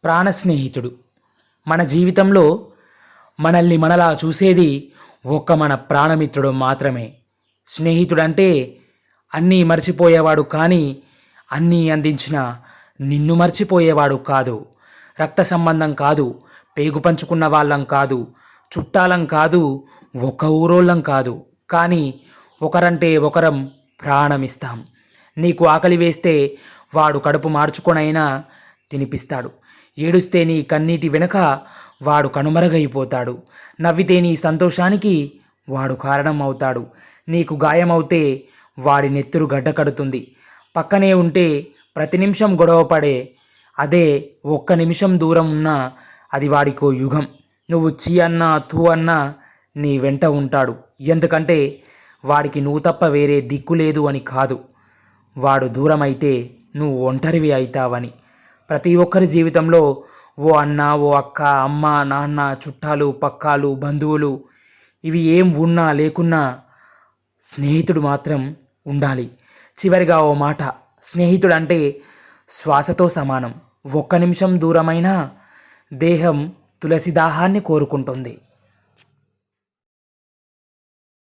ప్రాణ స్నేహితుడు. మన జీవితంలో మనల్ని మనలా చూసేది ఒక్క మన ప్రాణమిత్రుడు మాత్రమే. స్నేహితుడంటే అన్నీ మర్చిపోయేవాడు కానీ అన్నీ అందించిన నిన్ను మర్చిపోయేవాడు కాదు. రక్త సంబంధం కాదు, పేగు పంచుకున్న వాళ్ళం కాదు, చుట్టాలం కాదు, ఒక ఊరోళ్ళం కాదు, కానీ ఒకరంటే ఒకరం ప్రాణమిస్తాం. నీకు ఆకలి వేస్తే వాడు కడుపు మార్చుకొనైనా తినిపిస్తాడు. ఏడుస్తే నీ కన్నీటి వెనుక వాడు కనుమరుగైపోతాడు. నవ్వితే నీ సంతోషానికి వాడు కారణం అవుతాడు. నీకు గాయమవుతే వాడి నెత్తురు గడ్డ కడుతుంది. పక్కనే ఉంటే ప్రతి నిమిషం గొడవపడే అదే ఒక్క నిమిషం దూరం ఉన్నా అది వాడికో యుగం. నువ్వు చీ అన్నా తూ అన్నా నీ వెంట ఉంటాడు. ఎందుకంటే వాడికి నువ్వు తప్ప వేరే దిక్కు లేదు అని కాదు, వాడు దూరమైతే నువ్వు ఒంటరివి అవుతావని. ప్రతి ఒక్కరి జీవితంలో ఓ అన్న, ఓ అక్క, అమ్మ, నాన్న, చుట్టాలు, పక్కాలు, బంధువులు ఇవి ఏం ఉన్నా లేకున్నా స్నేహితుడు మాత్రం ఉండాలి. చివరిగా ఓ మాట, స్నేహితుడు అంటే శ్వాసతో సమానం. ఒక్క నిమిషం దూరమైనా దేహం తులసి దాహాన్ని కోరుకుంటుంది.